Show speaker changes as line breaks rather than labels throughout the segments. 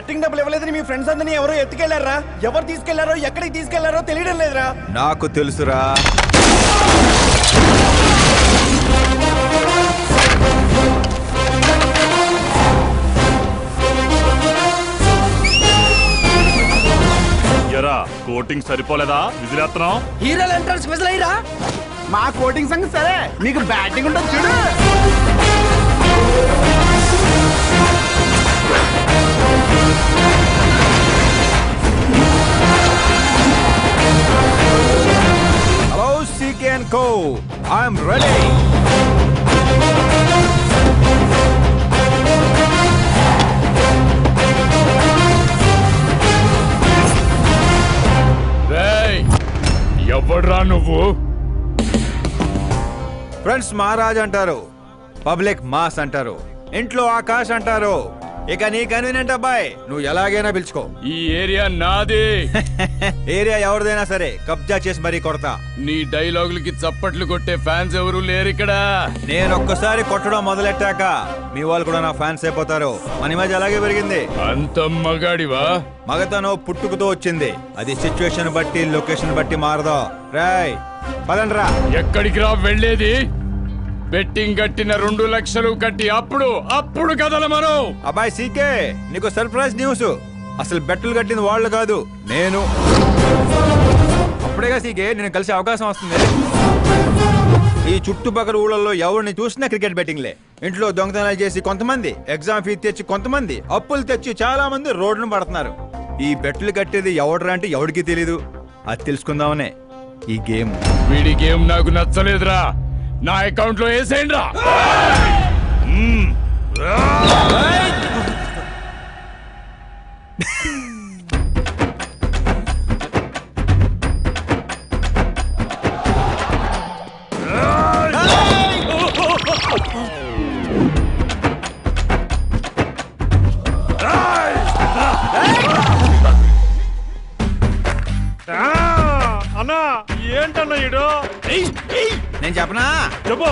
Betting డబ్బులు ఇవ్వలేదని మీ friends అందరినీ ఎవరో ఎత్తుకెళ్లారా? ఎవరు తీసుకెళ్లారో ఎక్కడికి తీసుకెళ్లారో తెలియడం లేదురా.
నాకు తెలుసురా.
కోటింగ్ సరిపోలేదా? విజిలేస్తున్నాం.
హీరోల ఎంట్రన్స్ విజిలైరా. మా కోటింగ్ సంగతి సరే, నీకు బ్యాటింగ్ ఉంటుంది చూడు.
Hello CK & Co. I'm ready.
ఎవడ్రా నువ్వు?
ఫ్రెండ్స్ మహారాజ్ అంటారు, పబ్లిక్ మాస్ అంటారు, ఇంట్లో ఆకాశ్ అంటారు. ఇక నీ కన్వీనియంట్ అబ్బాయి, నువ్వు ఎలాగైనా పిలుచుకో.
ఈ ఏరియా నాది.
ఏరియా ఎవరిదైనా సరే కబ్జా చేసి మరీ కొడతా.
నీ డైలాగులకి చప్పట్లు కొట్టే ఫ్యాన్స్ ఎవరు లేరు ఇక్కడ.
నేను ఒక్కసారి కొట్టడం మొదలెట్టాక మీ వాళ్ళు కూడా నా ఫ్యాన్స్ అయిపోతారు. మన ఇమేజ్ అలాగే పెరిగింది.
అంత మగాడివా?
మగతనం పుట్టుకుతో వచ్చింది, అది సిచ్యువేషన్ బట్టి లొకేషన్ బట్టి మారదా. రాయ్ పదండ్రా.
ఎక్కడికి రా వెళ్ళేది? బెట్టింగ్ కట్టిన 2 లక్షలు కట్టి అప్పుడు కదల మనం.
అబ్బాయి CK, నీకు సర్ప్రైజ్ న్యూస్. అసలు బెట్టులు కట్టింది వాళ్ళు కాదు, నేను. అప్పుడేగా CK నేను కలిసే అవకాశం వస్తుంది. ఈ చుట్టుపక్కల ఊళ్ళల్లో ఎవరిని చూసినా క్రికెట్ బెట్టింగ్లే. ఇంట్లో దొంగతనాలు చేసి కొంతమంది, ఎగ్జామ్ ఫీ తెచ్చి కొంతమంది, అప్పులు తెచ్చి చాలా మంది రోడ్డును పడుతున్నారు. ఈ బెట్టులు కట్టేది ఎవడరా అంటే ఎవడికి తెలీదు. అది తెలుసుకుందామనే ఈ గేమ్.
వీడి గేమ్ నాకు నచ్చలేదురా. నా అకౌంట్ లో వేసేయండి రా. అన్నా ఏంటన్నా ఇడు?
నేను చెప్పనా?
చెప్పు.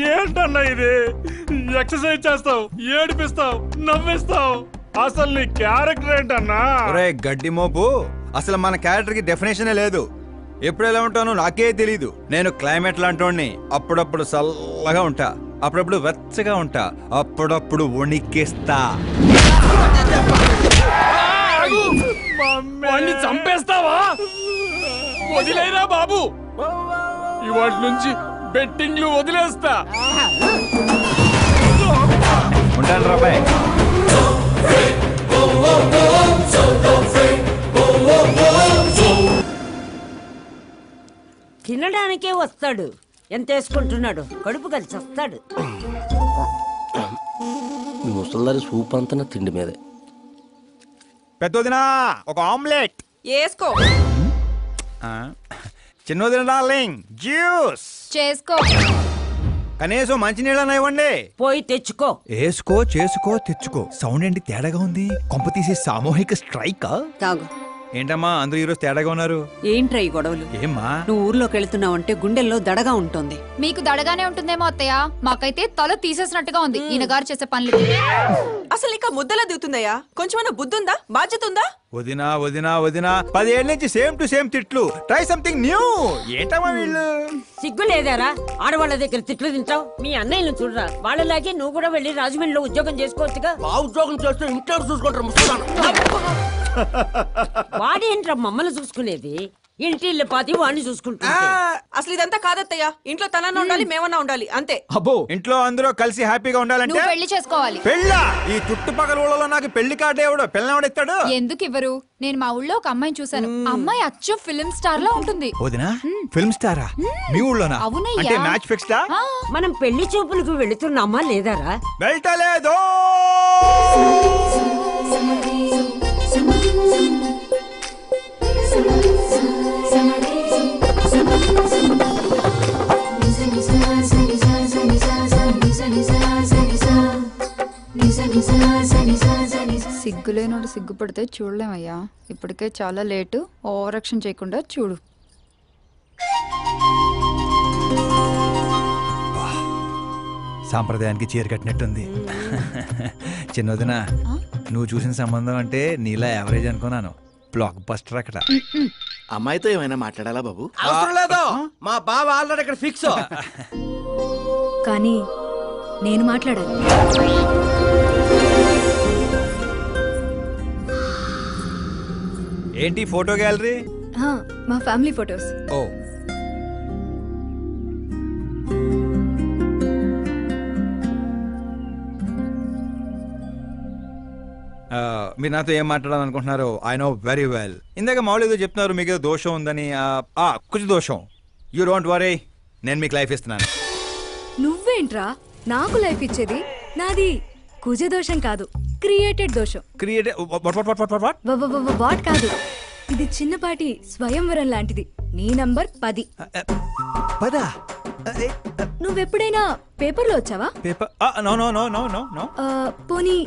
ఏంటన్నా ఇది? ఎక్సర్సైజ్ చేస్తావు, ఏడిపిస్తావు, నవ్విస్తావు. అసలు నీ క్యారెక్టర్ ఏంటన్నా?
గడ్డి మోపు, అసలు మన క్యారెక్టర్ కి డెఫినేషనే లేదు. ఎప్పుడు ఎలా ఉంటానో నాకే తెలీదు. నేను క్లైమేట్ లాంటోడిని. అప్పుడప్పుడు చల్లగా ఉంటా, అప్పుడప్పుడు వెచ్చగా ఉంటా, అప్పుడప్పుడు వణికిస్తా.
చంపేస్తావా? వదిలేరా బాబు, ఇవాటి నుంచి బెట్టింగ్లు వదిలేస్తా.
ఉంటాను రాబాయ్.
తినడానికే వస్తాడు, ఎంత వేసుకుంటున్నాడు, కడుపు కలిసి వస్తాడు.
మీ ముసల్దారి సూప్ అంతా తిండి మీదే.
పెద్దదినా ఒక ఆమ్లెట్
వేసుకో.
చిన్నదిన డార్లింగ్ జ్యూస్
చేసుకో.
కనీసం మంచినీళ్ళన్నా ఇవ్వండి.
పోయి తెచ్చుకో.
వేసుకో చేసుకో తెచ్చుకో. సౌండ్ ఏంటి తేడాగా ఉంది? కొంప తీసి సామూహిక స్ట్రైక్.
తాగు.
ఏంటమ్మా అందరూ ఈరోజు తేడాగా ఉన్నారు?
ఏంట్రా ఈ గొడవలు?
ఏమ్మా
నువ్వు ఊర్లోకి వెళ్తున్నావంటే గుండెల్లో దడగా ఉంటుంది.
మీకు దడగానే ఉంటుందేమో అత్తయ్య, మాకైతే తల తీసేసినట్టుగా ఉంది ఈయన గారు చేసే పనులు.
అసలు ఇంకా ముద్దలా దిగుతుందయ్యా? కొంచెమన్నా బుద్ధుందా, బాధ్యత ఉందా?
వదినా వదినా వదినా 10 ఏళ్ళ నుంచి సేమ్ టు సేమ్ తిట్లు. Try something new. ఏంటమ్మా వీళ్ళు?
సిగ్గు లేదారా ఆడవాళ్ళ దగ్గర తిట్లు తింటావు? మీ అన్నయ్యను చూడరా, వాళ్ళలాగే నువ్వు కూడా వెళ్ళి రాజమండ్రిలో ఉద్యోగం చేసుకోవచ్చుగా.
ఉద్యోగం చేస్తే ఇంట్లో చూసుకుంటారు ముసలాడు.
వాడేంట్రా మమ్మల్ని చూసుకునేది? ఇంటి ఇల్లు పాతి వాడిని చూసుకుంటా.
అసలు ఇదంతా కాదత్తయ్యా. ఇంట్లో తనన్నా ఉండాలి, మేమన్నా ఉండాలి, అంతే.
అబ్బో ఇంట్లో అందరూ కలిసి హ్యాపీగా ఉండాలంటే
నువ్వు పెళ్లి చేసుకోవాలి.
పెళ్ళా? ఈ చుట్టుపక్కల ఊళ్ళలో నాకు పెళ్లి కార్డు ఎవడో పిల్లవాడు ఇస్తాడు.
ఎందుకు ఇవ్వరు? నేను మా ఊళ్ళో ఒక అమ్మాయిని చూసాను. అమ్మాయి అచ్చు ఫిల్మ్ స్టార్ లా ఉంటుంది.
వదినా ఫిల్మ్ స్టారా? మీ ఊళ్ళోనా?
అవునయ్యా.
అంటే మ్యాచ్ ఫిక్స్డా?
మనం పెళ్లి చూపులకు వెళుతున్నామా లేదారా?
వెళ్ళలేదు.
సిగ్గులేనోడు సిగ్గుపడితే చూడలేమయ్యా. ఇప్పటికే చాలా లేటు. ఓవరాక్షన్ చేయకుండా చూడు.
సాంప్రదాయానికి చీర కట్టినట్టుంది. చిన్నదిన నువ్వు చూసిన సంబంధం అంటే నీలా యావరేజ్ అనుకున్నాను. బ్లాక్ బస్టర్ అక్కడ.
అమ్మాయితో ఏమైనా మాట్లాడాలా బాబు?
అవసరం లేదు, మా బావ ఆల్రెడీ ఇక్కడ ఫిక్స్.
కానీ నేను మాట్లాడాలి.
ఏంటి ఫోటో గ్యాలరీ?
మా ఫ్యామిలీ ఫొటోస్.
ఓ మీరు నాతో ఏం మాట్లాడాలనుకుంటున్నారు? I know very well. ఇందాక మామూలు ఏదో చెప్తున్నారు, మీకు ఏదో దోషం ఉందని. కొంచెం దోషం. యూ డోంట్ వరీ, నేను మీకు లైఫ్ ఇస్తున్నాను.
నువ్వేంట్రా నాకు లైఫ్ ఇచ్చేది? నాది కుజ దోషం కాదు, క్రియేటెడ్ దోషం. వాట్ కాదు, ఇది చిన్నపాటి స్వయంవరం లాంటిది. నీ నంబర్ 10. నువ్వెప్పుడైనా పేపర్లో వచ్చావా?
Paper? No no no no no no.
పోనీ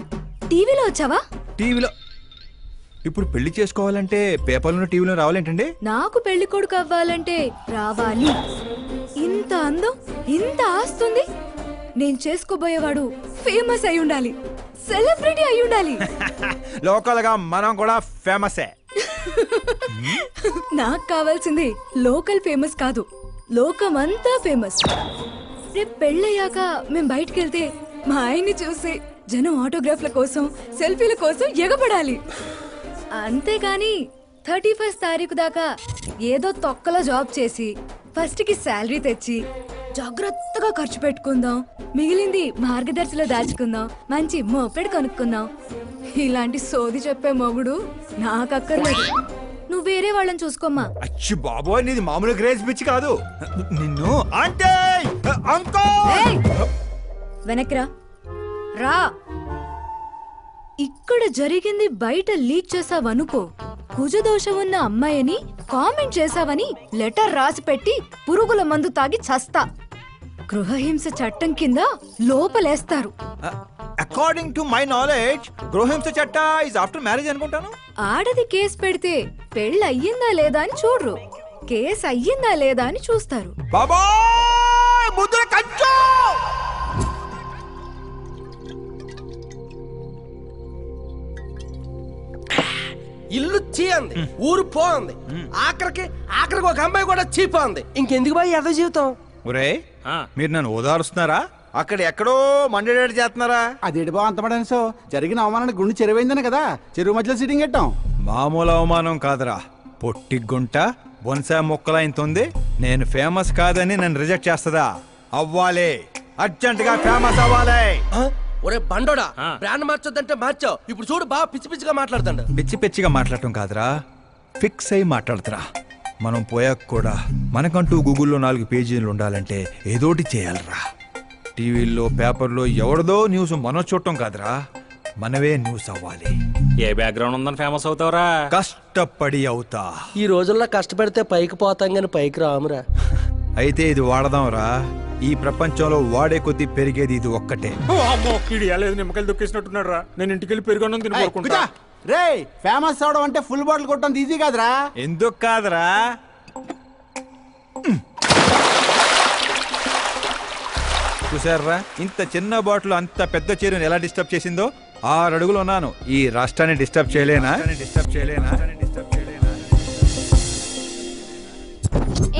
టీవీలో వచ్చావా?
టీవీలో? ఇప్పుడు పెళ్లి చేసుకోవాలంటే పేపర్లో టీవీలో రావాలేంటండి?
నాకు పెళ్లి కొడుకు అవ్వాలంటే రావాలి. ఇంత అందం, ఇంత ఆస్తుంది. నేను చేసుకోబోయేవాడు ఫేమస్ అయి ఉండాలి, సెలబ్రిటీ అయి ఉండాలి.
లోకల్ గా మనం కూడా ఫేమసే.
నాకు కావాల్సింది లోకల్ ఫేమస్ కాదు, లోకమంతా ఫేమస్. రేపు పెళ్ళయ్యాక మేం బయటికి వెళ్తే మా ఆయన్ని చూసి జనం ఆటోగ్రాఫ్ల కోసం, సెల్ఫీల కోసం ఎగబడాలి. అంతేగాని 31st తారీఖు దాకా ఏదో తొక్కలో జాబ్ చేసి ఫస్ట్ కి శాలరీ తెచ్చి జాగ్రత్తగా ఖర్చు పెట్టుకుందాం, మిగిలింది మార్గదర్శిలో దాచుకుందాం, మంచి మోపెడు కొనుక్కుందాం. ఇలాంటి సోది చెప్పే మొగుడు నాకక్కర్లేదు. నువ్వు వేరే వాళ్ళని చూసుకోమ్మా.
అచ్చి బాబోయ్, నీది మామూలు గ్రేజ్ పిచ్చి కాదు. నిన్ను అంటే
వెనక్రా రా. ఇక్కడ జరిగింది బయట లీక్ చేసావనుకో, కుజదోషం ఉన్న అమ్మాయిని కామెంట్ చేసావని లెటర్ రాసి పెట్టి పురుగుల మందు తాగి చస్తా. గృహహింస చట్టం కింద లోపలేస్తారు.
అకార్డింగ్ టు మై నాలెడ్జ్ గృహహింస చట్ట ఇస్ ఆఫ్టర్ మ్యారేజ్ అనుకుంటాను.
ఆడది కేసు పెడితే పెళ్ళి అయ్యిందా లేదా అని చూడరు, కేసు అయ్యిందా లేదా అని చూస్తారు.
బాబోయ్ ముద్ర కంచు.
ఇల్లు చీ అంది, ఊరు పో అంది, ఆఖరికి ఒక అమ్మాయి కూడా చీపో అంది. ఇంకెందుకు బాయ్ ఎద జీవితం?
ఒరే మీరు నన్ను ఓదారుస్తున్నారా? అక్కడ ఎక్కడో మండేడాడు చేస్తున్నారా?
అదేడు బావ అంత పడనిసో జరిగిన అవమానానికి గుండె చెరువైందని కదా చెరువు మధ్యలో సిట్టింగ్ పెట్టాం.
మామూలు అవమానం కాదురా, పొట్టి గుంట బొన్సా మొక్కలైంతుంది. నేను ఫేమస్ కాదని నన్ను రిజెక్ట్ చేస్తుందా? అవ్వాలి, అర్జెంట్ గా ఫేమస్ అవ్వాలి.
ఒరే బండోడా, బ్రాండ్ మార్చొద్దంటే మార్చావు. ఇప్పుడు చూడు బాగా పిచ్చి పిచ్చిగా మాట్లాడుతాడు.
పిచ్చి పిచ్చిగా మాట్లాడటం కాదురా, ఫిక్స్ అయి మాట్లాడుతురా. మనం పోయాక కూడా మనకంటూ గూగుల్లో 4 పేజీలు ఉండాలంటే ఏదోటి చేయాలరా. టీవీల్లో పేపర్లో ఎవరిదో న్యూస్ మనం చూడటం కాదురా, మనవే న్యూస్ అవ్వాలి.
ఏ బ్యాక్గ్రౌండ్ ఉందని ఫేమస్ అవుతావురా?
కష్టపడి అవుతా.
ఈ రోజుల్లో కష్టపడితే పైకి పోతాం గాని పైకి రామురా.
అయితే ఇది వాడదాంరా. ఈ ప్రపంచంలో వాడే కొద్దీ పెరిగేది ఇది ఒక్కటే.
అమ్మో ఈడు లేదు నిమ్మకాయలు దొక్కేసినట్టున్నాడు రా. నేను ఇంటికి వెళ్ళి పెరుగన్నం తిని కోరుకుంటా.
రే ఫేమస్ అవడం అంటే ఫుల్ బాటిల్ కొట్టడం ఈజీ కాదురా.
ఎందుకు కాదురా, చూసారా ఇంత చిన్న బాటిల్ అంత పెద్ద చీరను ఎలా డిస్టర్బ్ చేసిందో. 6 అడుగులు ఉన్నాను, ఈ రాష్ట్రాన్ని డిస్టర్బ్ చేయలేనా?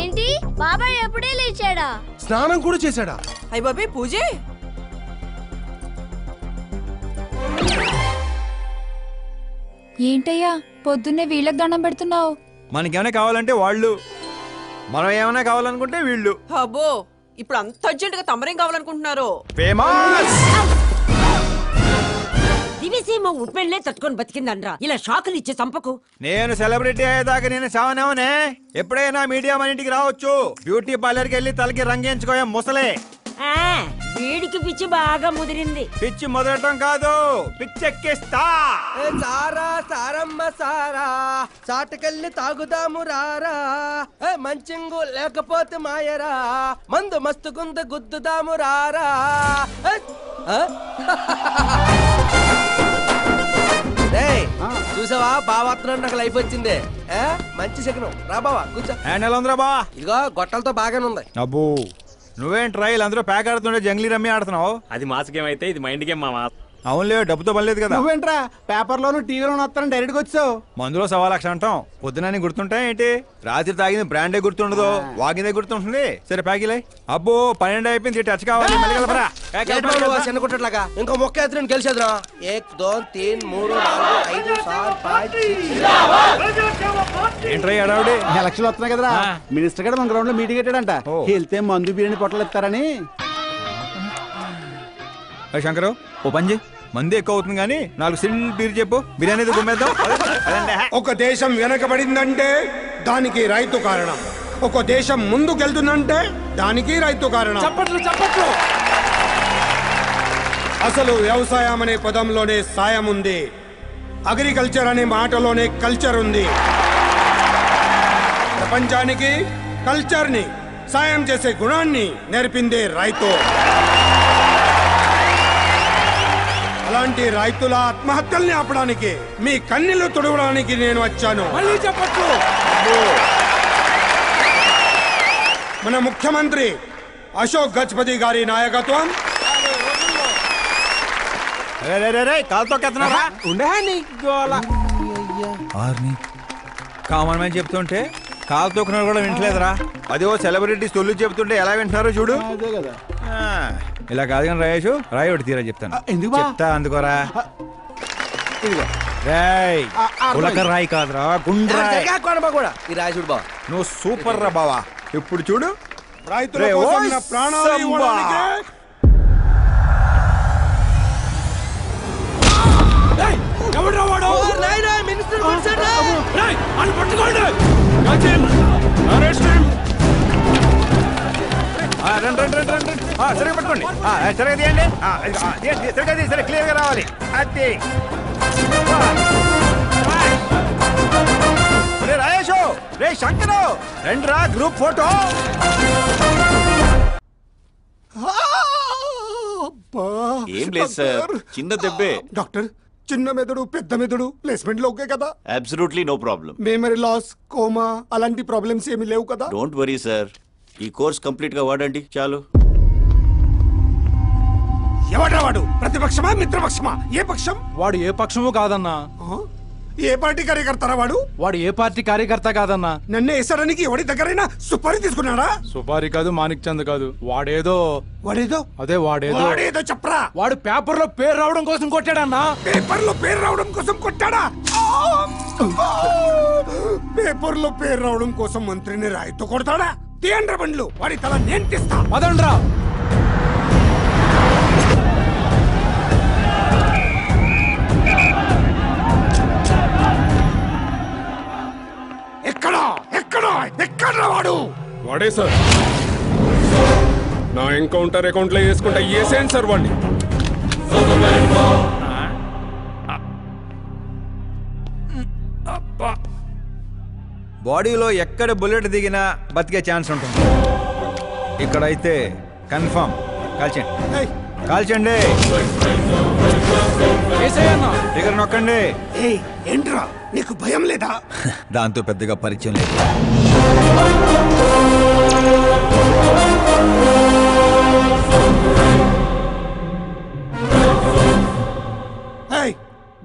ఏంటి బాబాయ్ ఎప్పుడే లేచాడా?
స్నానం కూడా చేశాడా?
అయ్య బాబే పూజే.
ఏంటయ్యా పొద్దున్నే వీళ్ళకి దండం పెడుతున్నావు?
మనకేమైనా కావాలంటే వాళ్ళు, మనం ఏమైనా కావాలనుకుంటే వీళ్ళు.
అబ్బో ఇప్పుడు అంత అర్జెంట్ గా తమరేం కావాలనుకుంటున్నారు?
ఫేమస్
దివిసీమ ఉప్పెళ్లే తట్టుకొని బతికిందనరా, ఇలా షాకులు ఇచ్చే చంపకు.
నేను సెలబ్రిటీ అయ్యేదాకా నేను సావనేవనే. ఎప్పుడైనా మీడియా మన ఇంటికి రావచ్చు. బ్యూటీ పార్లర్కి వెళ్ళి తలకి రంగేయించుకోయా ముసలే.
వీడికి పిచ్చి బాగా ముదిరింది.
పిచ్చి మొదలటం కాదు, పిచ్చెక్కిస్తా.
సారా సారమ్మ సారా చాటకెళ్ళి తాగుదాము రారా. మంచింగు లేకపోతే మాయరా, మందు మస్తు గుంద గుద్దుదాము రారా. చూసావా బావాత్రం నాకు లైఫ్ వచ్చింది. మంచి శకనం రా బావా కూర్చో.
ఎలా ఉందిరా బా?
ఇదిగో గొట్టలతో బాగానే ఉంది.
అబ్బో నువ్వేం ట్రైల్ అందరూ ప్యాక్ ఆడుతుండే జంగ్లీ రమ్మి ఆడుతున్నావు.
అది మాస్ గేమ్ అయితే ఇది మైండ్ గేమ్ మామా.
అవునులే, డబ్బుతో పనిలేదు కదా.
నువ్వేంట్రా పేపర్ లోను టీవీలోను వస్తాను డైరెక్ట్ గా వచ్చావు.
మందులో 1,00,000 అంటాం. పొద్దునని గుర్తుంటాయి ఏంటి? రాత్రి తాగింది బ్రాండే గుర్తుండదు, వాగిందే గుర్తుంటుంది. సరే ప్యాకిలే. అబ్బో 12 అయిపోయింది, టచ్ కావాలి.
చిన్న కుట్టట్లాగా ఇంకో మొక్క ఎత్తున గెలిచేద్రా. 1 2 3 4 5 6 5
ఏంట్రై అడావుడి?
ఎలక్షన్లు వస్తున్నాయి కదరా, మినిస్టర్ గారు మన గ్రౌండ్ లో మీటింగ్ పెట్టాడంట. వెళ్తే మందు బిర్యానీ పొట్టలు ఇస్తారని.
శంకరు ఓ పంజి, మంది ఎక్కువ అవుతుంది కానీ 4 సిల్ బీర్ చెప్పు, బిర్యానీ గుమ్మేద్దాం.
ఒక దేశం వెనకబడిందంటే దానికి రైతు కారణం. ఒక దేశం ముందుకెళ్తుందంటే దానికి రైతు కారణం.
చప్పట్లు చప్పట్లు.
అసలు వ్యవసాయం అనే పదంలోనే సాయం ఉంది, అగ్రికల్చర్ అనే మాటలోనే కల్చర్ ఉంది. ప్రపంచానికి కల్చర్ ని, సాయం చేసే గుణాన్ని నేర్పిందే రైతు. అలాంటి రైతుల ఆత్మహత్యల్ని ఆపడానికి, మీ కన్నీళ్లు తుడవడానికి నేను వచ్చాను.
మళ్ళీ చెప్పట్లు.
మన ముఖ్యమంత్రి అశోక్ గజపతి గారి నాయకత్వం.
కాలుతో కెత్తనారా?
ఉండే
కామన్ మ్యాన్ చెప్తుంటే కాలు తొక్కున్నారు కూడా వింటలేదురా. అదే ఓ సెలబ్రిటీస్ తొలి చెప్తుంటే ఎలా వింటున్నారో చూడు.
అదే కదా.
ఇలా కాదు కానీ రాయేషు, రాయి ఒకటి తీరా చెప్తాను.
ఎందుకు బా?
చెప్తా అందుకోరా. రాయ్ ఉలక రాయి కాదురా, గుండ్రాయ్.
కూడా ఈ రాజుడు బావ
నువ్వు సూపర్ రా బావా. ఇప్పుడు చూడు,
రైతుల కోసం నా ప్రాణాలు ఇవ్వడానికే.
మినిస్టర్
సరిగ్గా పట్టుకోండి, సరిగ్గా తీయండి. సరే క్లియర్ గా రావాలి. అది రాయేషు, రే శంకరు రండి రా, గ్రూప్ ఫోటో.
ఏం లేదు సార్, చిన్న దెబ్బే.
డాక్టర్ చిన్న మెదడు పెద్ద మెదడు ప్లేస్మెంట్ లో ఓకే కదా?
Absolutely no problem.
Memory loss, coma అలాంటి ప్రాబ్లమ్స్ ఏమీ లేవు కదా?
డోంట్ వరీ సార్, ఈ కోర్స్ కంప్లీట్ గా వాడండి చాలు.
ఎవడ్రా వాడు? ప్రతిపక్షమా మిత్రపక్షమా? ఏ పక్షం
వాడు? ఏ పక్షము కాదన్నా.
ఏ పార్టీ కార్యకర్తారా వాడు?
వాడు ఏ పార్టీ కార్యకర్త కాదన్నా.
నన్ను వేసడానికి ఎవడి దగ్గరైనా సుపారీ తీసుకున్నాడా?
సుపారి కాదు, మాణిక్ చంద్ కాదు. వాడేదో
అదే వాడేదో చెప్పరా.
వాడు పేపర్ లో పేరు రావడం కోసం కొట్టాడన్నా.
పేపర్ లో పేరు రావడం కోసం కొట్టాడా? పేపర్ లో పేరు రావడం కోసం మంత్రిని రాయితో కొడతాడా? తీయండ్ర బండ్లు, వాడి తల నేను తీస్తా.
అదండ్రా.
ఎక్కడ వాడు?
వాడే సార్. నా ఎన్కౌంటర్ అకౌంట్ లో వేసుకుంటా ఏసేయండి సార్ వాడిని.
బాడీలో ఎక్కడ బుల్లెట్ దిగినా బతికే ఛాన్స్ ఉంటుంది. ఇక్కడైతే కన్ఫర్మ్. కాల్చండి, కాల్చండి. ట్రిగర్ నొక్కండి.
ఏంట్రా నీకు భయం లేదా?
దాంతో పెద్దగా పరిచయం లేదు.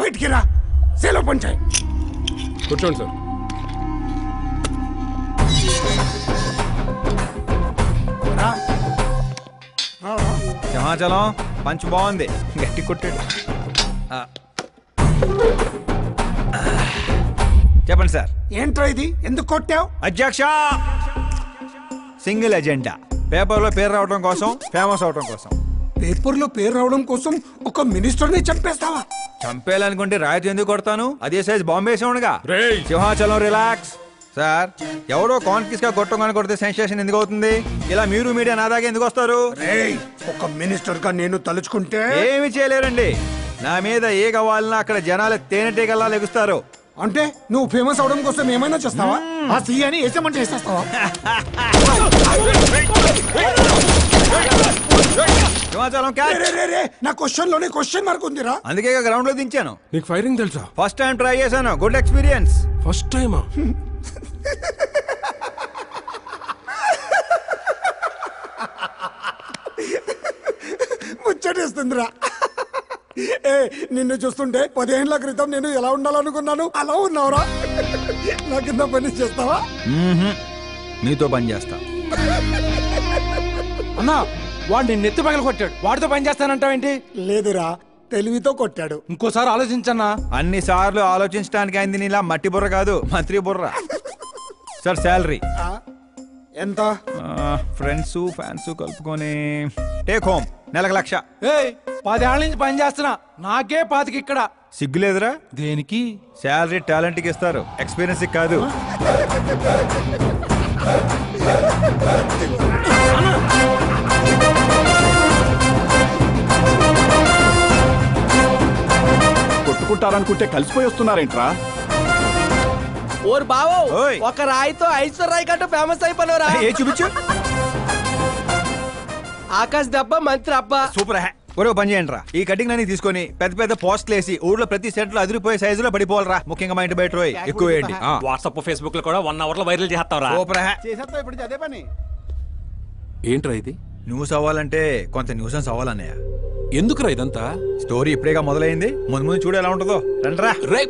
బయటికి రా, సేలో పంచాయి.
కూర్చోండి సార్.
సింహాచలం పంచ్ బాగుంది, గట్టి కొట్టాడు. చెప్పండి సార్.
ఏంట్రా ఇది, ఎందుకు కొట్టావు?
అధ్యక్ష, సింగిల్ ఎజెండా. పేపర్లో పేరు రావడం కోసం, ఫేమస్ అవడం కోసం.
పేపర్లో పేరు రావడం కోసం ఒక మినిస్టర్ని చంపేస్తావా?
చంపేయాలనుకుంటే రాయితీ ఎందుకు కొడతాను? అదే సైజ్ బాంబే సౌండ్గా. సింహాచలం రిలాక్స్. సార్, ఎవడో కాన్ఫిస్ గా కొట్టగానే కొడితే సెన్సేషన్ ఎందుకు అవుతుంది? ఇలా మీరు మీడియా నా దాకా ఎందుకు వస్తారు?
ఒక మినిస్టర్ గా నేను తలుచుకుంటే
ఏమి చేయలేరండి. నా మీద ఏ కావాలన్నా అక్కడ జనాలు తేనెటీగల్లా లెగుస్తారు.
అంటే నువ్వు ఫేమస్ అవడం కోసం ఏమైనా చేస్తావా? ఆ సీఎని వేసేమంటే వేసేస్తావా? నా క్వశ్చన్ లోనే క్వశ్చన్ మార్క్ ఉందిరా.
అందుకే గ్రౌండ్ లో దించాను.
నీకు ఫైరింగ్ తెలుసా?
ఫస్ట్ టైం ట్రై చేశాను, గుడ్ ఎక్స్పీరియన్స్.
ఫస్ట్ టైమా?
ముచ్చటేస్తుందిరా. నిన్ను చూస్తుంటే 10 ఏళ్ల క్రితం నేను ఎలా ఉండాలనుకున్నాను అలా ఉన్నావురా. నా కింద పని చేస్తావా?
మీతో పని చేస్తా.
అన్నా, వాడు నిన్ను ఎత్తి పగలు కొట్టాడు, వాడితో పని చేస్తానంటావేంటి?
లేదురా, తెలివితో కొట్టాడు.
ఇంకోసారి ఆలోచించన్నా.
అన్ని సార్లు ఆలోచించడానికి అయింది నీలా మట్టి బుర్ర కాదు, మంత్రి బుర్ర. సార్, శాలరీ
ఎంత?
ఫ్రెండ్స్ ఫ్యాన్స్ కలుపుకొని టేక్ హోమ్ నెలకు 1,00,000.
10 ఏళ్ల నుంచి పని చేస్తున్నా, నాకే 25 ఇక్కడ.
సిగ్గులేదురా?
దేనికి?
శాలరీ టాలెంట్ కి ఇస్తారు, ఎక్స్పీరియన్స్ కాదు.
కొట్టుకుంటారనుకుంటే కలిసిపోయి వస్తున్నారేంట్రా?
ఓర్ బావో, ఒక రాయితో ఐశ్వర్య కంటే ఫేమస్ అయిపోయినరా.
ఏ చూపించు.
ఆకాశ్ దెబ్బ మంత్రి అబ్బా.
సూపర్. ఒరే పని చేయండి రా, ఈ కటింగ్ అన్ని తీసుకొని పెద్ద పెద్ద పోస్టులు వేసి ఊర్లో ప్రతి సెట్ లో అదిరిపోయే సైజులో పడిపోవాలరా. ముఖ్యంగా మా ఇంటి బయట రోయ్ ఎక్కువ వేయండి.
వాట్సాప్ ఫేస్బుక్ లో కూడా 1 అవర్ లో వైరల్ చేస్తావరా?
సూపర్.
చేసేస్తా ఇప్పుడు అదే పని.
ఏంట్రా ఇది?
న్యూస్ అవ్వాలంటే కొంత న్యూసెన్స్ అవ్వాలన్నయ్య.
ఎందుకురా ఇదంతా?
స్టోరీ ఇప్పుడేగా మొదలైంది, ముందు ముందు చూడు ఎలా ఉంటుందో. రండ్రా.
రేయ్